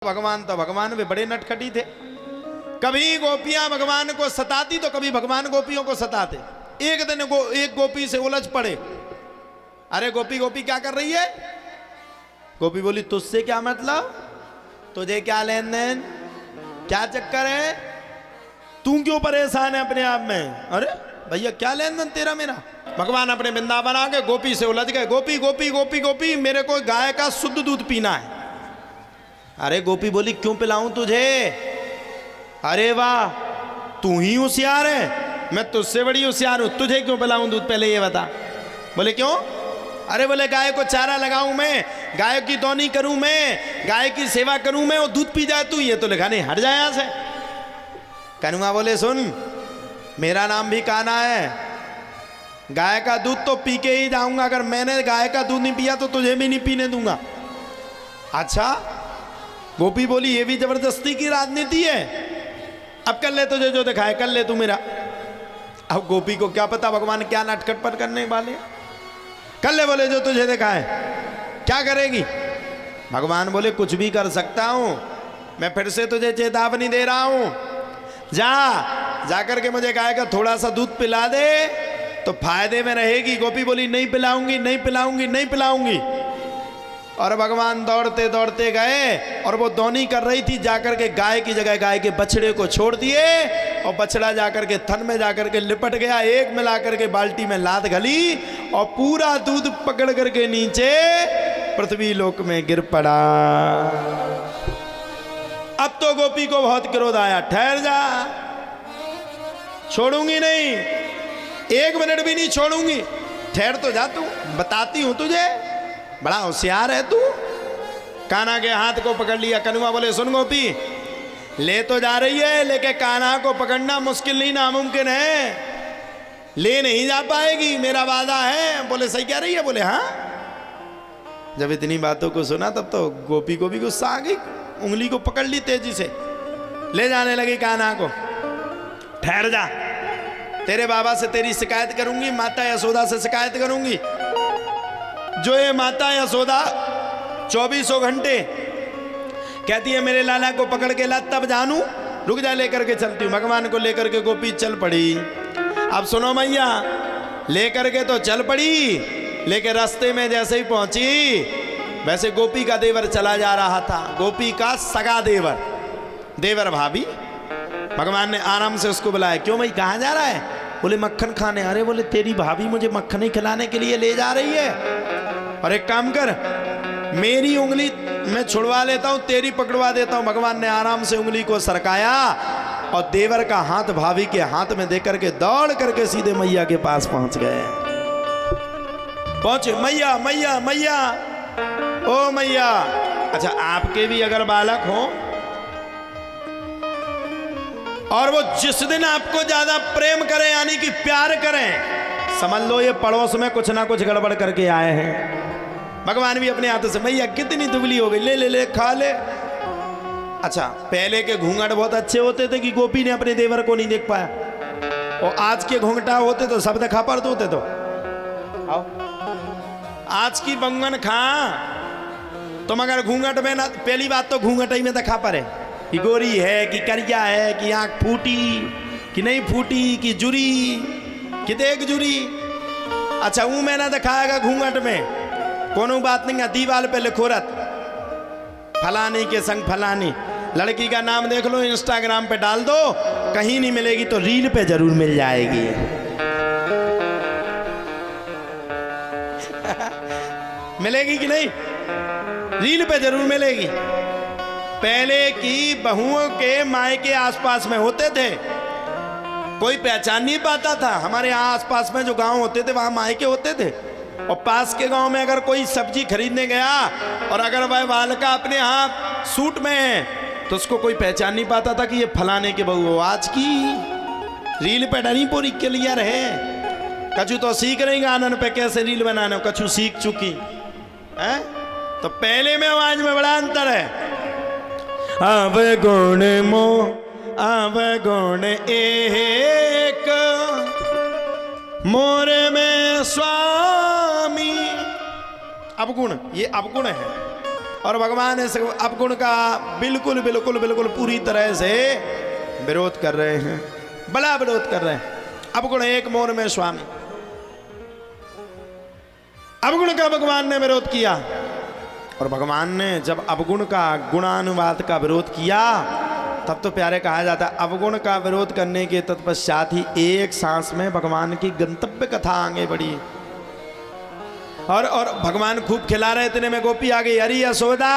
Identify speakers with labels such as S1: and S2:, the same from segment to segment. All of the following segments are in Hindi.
S1: भगवान तो भगवान वे बड़े नटखटी थे। कभी गोपियां भगवान को सताती तो कभी भगवान गोपियों को सताते। एक दिन एक गोपी से उलझ पड़े। अरे गोपी गोपी क्या कर रही है? गोपी बोली तुझसे क्या मतलब, तुझे क्या लेन देन, क्या चक्कर है, तू क्यों परेशान है अपने आप में? अरे भैया क्या लेन देन तेरा मेरा? भगवान अपने वृंदावन आ गए, गोपी से उलझ गए। गोपी गोपी गोपी गोपी मेरे को गाय का शुद्ध दूध पीना है। अरे गोपी बोली क्यों पिलाऊं तुझे? अरे वाह तू ही होशियार है, मैं तुझसे बड़ी होशियार हूं, तुझे क्यों पिलाऊं दूध पहले ये बता। बोले क्यों? अरे बोले गाय को चारा लगाऊं मैं, गाय की दौनी करूं मैं, गाय की सेवा करूं मैं, और दूध पी जाए तू। ये तो लिखा नहीं, हट जाए यहां से। कनुआ बोले सुन मेरा नाम भी कान्हा है, गाय का दूध तो पी के ही जाऊंगा, अगर मैंने गाय का दूध नहीं पिया तो तुझे भी नहीं पीने दूंगा। अच्छा गोपी बोली ये भी जबरदस्ती की राजनीति है, अब कर ले तुझे जो दिखाए कर ले तू मेरा। अब गोपी को क्या पता भगवान क्या नाटखटपट करने वाले, कर ले बोले जो तुझे दिखाए। क्या करेगी? भगवान बोले कुछ भी कर सकता हूं, मैं फिर से तुझे चेतावनी दे रहा हूं, जा करके मुझे गाय का थोड़ा सा दूध पिला दे तो फायदे में रहेगी। गोपी बोली नहीं पिलाऊंगी नहीं पिलाऊंगी नहीं पिलाऊंगी। और भगवान दौड़ते दौड़ते गए और वो दौनी कर रही थी, जाकर के गाय की जगह गाय के बछड़े को छोड़ दिए, और बछड़ा जाकर के थन में जाकर के लिपट गया, एक में लाकर के बाल्टी में लात घली और पूरा दूध पकड़ करके नीचे पृथ्वी लोक में गिर पड़ा। अब तो गोपी को बहुत क्रोध आया, ठहर जा, छोड़ूंगी नहीं, एक मिनट भी नहीं छोड़ूंगी, ठहर तो जा, तू बताती हूं तुझे, बड़ा होशियार है तू। कान्हा के हाथ को पकड़ लिया। कनुआ बोले सुन गोपी ले तो जा रही है, लेकिन कान्हा को पकड़ना मुश्किल नहीं नामुमकिन है, ले नहीं जा पाएगी, मेरा वादा है। बोले सही कह रही है? बोले हाँ। जब इतनी बातों को सुना तब तो गोपी को भी गुस्सा आ गई, उंगली को पकड़ ली तेजी से, ले जाने लगी कान्हा को। ठहर जा, तेरे बाबा से तेरी शिकायत करूंगी, माता यशोदा से शिकायत करूंगी। जो ये माता यशोदा 24 घंटे कहती है मेरे लाला को पकड़ के ला तब जानू, रुक जा लेकर के चलती हूँ। भगवान को लेकर के गोपी चल पड़ी। अब सुनो मैया, लेकर के तो चल पड़ी, लेकिन रास्ते में जैसे ही पहुंची वैसे गोपी का देवर चला जा रहा था, गोपी का सगा देवर, देवर भाभी। भगवान ने आराम से उसको बुलाया, क्यों भाई कहाँ जा रहा है? बोले मक्खन खाने। अरे बोले तेरी भाभी मुझे मक्खन ही खिलाने के लिए ले जा रही है, और एक काम कर मेरी उंगली मैं छुड़वा लेता हूं, तेरी पकड़वा देता हूं। भगवान ने आराम से उंगली को सरकाया और देवर का हाथ भाभी के हाथ में देकर के दौड़ करके सीधे मैया के पास पहुंच गए। पहुंचे, मैया मैया मैया, ओ मैया। अच्छा आपके भी अगर बालक हो और वो जिस दिन आपको ज्यादा प्रेम करें यानी कि प्यार करें, समझ लो ये पड़ोस में कुछ ना कुछ गड़बड़ करके आए हैं। भगवान भी अपने हाथों से, मैया कितनी दुबली हो गई, ले ले ले खा ले। अच्छा पहले के घूंघट बहुत अच्छे होते थे कि गोपी ने अपने देवर को नहीं देख पाया, और आज के घूंघटा होते तो सब देखा पड़ते होते। तो आओ आज की बंगन खा तुम अगर घूंघट में ना, पहली बात तो घूंघट ही में देखा पड़े कि गोरी है कि करिया है, कि आंख फूटी कि नहीं फूटी, कि जुरी कि देख जुरी। अच्छा वो मैंने दिखाएगा घूंघट में कोनो बात नहीं है, दीवार पे लिखो रत फलानी के संग फलानी, लड़की का नाम देख लो, इंस्टाग्राम पे डाल दो, कहीं नहीं मिलेगी तो रील पे जरूर मिल जाएगी। मिलेगी कि नहीं? रील पे जरूर मिलेगी। पहले की बहुओं के मायके आसपास में होते थे, कोई पहचान नहीं पाता था। हमारे यहाँ आसपास में जो गांव होते थे वहां मायके होते थे, और पास के गांव में अगर कोई सब्जी खरीदने गया और अगर वह बालका अपने यहाँ सूट में है तो उसको कोई पहचान नहीं पाता था कि ये फलाने के बहू हो। आज की रील पे डरी पूरी के लिए रहे, कछु तो सीख रही आनंद पे कैसे रील बनाना, कछु सीख चुकी है। तो पहले में आज में बड़ा अंतर है। अब गुण मो अब गुण एक मोरे में स्वामी, अवगुण, ये अवगुण है। और भगवान इस अवगुण का बिल्कुल बिल्कुल बिल्कुल पूरी तरह से विरोध कर रहे हैं, बड़ा विरोध कर रहे हैं। अवगुण एक मोर में स्वामी, अवगुण का भगवान ने विरोध किया। और भगवान ने जब अवगुण का गुणानुवाद का विरोध किया तब तो प्यारे कहा जाता है अवगुण का विरोध करने के तत्पश्चात ही एक सांस में भगवान की गंतव्य कथा आगे बढ़ी। और भगवान खूब खिला रहे, इतने में गोपी आ गई, अरे यशोदा,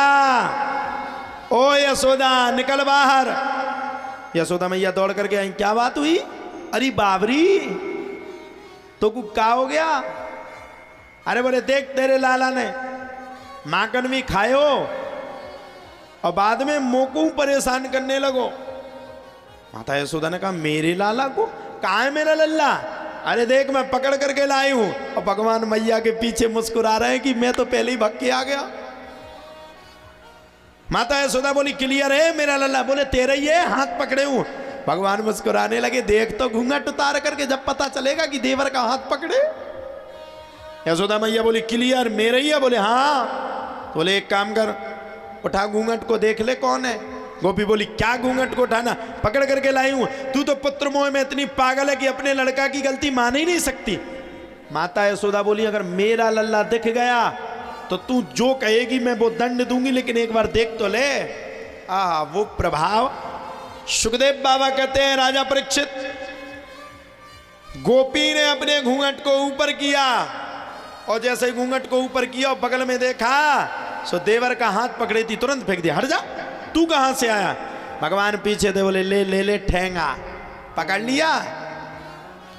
S1: ओ यशोदा निकल बाहर। यशोदा मैया दौड़ करके आई, क्या बात हुई? अरे बाबरी तो क्या हो गया? अरे बोले देख तेरे लाला ने माकन भी खायो और बाद में मोको परेशान करने लगो। माता यशोदा ने कहा मेरे लाला को? कहाँ है मेरा लल्ला? अरे देख मैं पकड़ करके लाई हूं। और भगवान मैया के पीछे मुस्कुरा रहे हैं कि मैं तो पहले ही भाग के आ गया। माता यशोदा बोली क्लियर है मेरा लल्ला? बोले तेरा ही है, हाथ पकड़े हूं। भगवान मुस्कुराने लगे, देख तो घूंघट उतार करके जब पता चलेगा कि देवर का हाथ पकड़े। यशोदा मैया बोली क्लियर मेरा ही है? बोले हाँ। बोले एक काम कर, उठा घूंघट को देख ले कौन है। गोपी बोली क्या घूंघट को उठाना, पकड़ करके लाई हूं। तू तो पुत्र मोह में इतनी पागल है कि अपने लड़का की गलती मान ही नहीं सकती। माता यशोदा बोली अगर मेरा लल्ला दिख गया तो तू जो कहेगी मैं वो दंड दूंगी, लेकिन एक बार देख तो ले। वो प्रभाव। सुखदेव बाबा कहते हैं राजा परीक्षित, गोपी ने अपने घूंघट को ऊपर किया और जैसे घूंघट को ऊपर किया और बगल में देखा सो देवर का हाथ पकड़े थी, तुरंत फेंक दिया, हट जा, तू कहां से आया? भगवान पीछे थे, बोले ले ले ले ठेंगा, पकड़ लिया।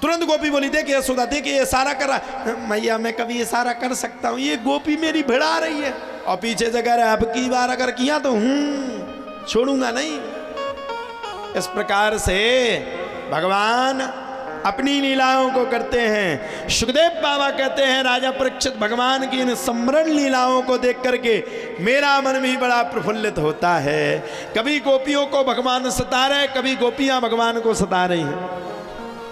S1: तुरंत गोपी बोली देख यशोदा देख ये इशारा कर रहा। मैया मैं कभी इशारा कर सकता हूं, ये गोपी मेरी भिड़ा रही है। और पीछे से कह रहा अब की बार अगर किया तो छोड़ूंगा नहीं। इस प्रकार से भगवान अपनी लीलाओं को करते हैं। सुखदेव बाबा कहते हैं राजा परीक्षित भगवान की इन सम्रण लीलाओं को देख करके मेरा मन भी बड़ा प्रफुल्लित होता है। कभी गोपियों को भगवान सता रहे, कभी गोपियां भगवान को सता रही हैं।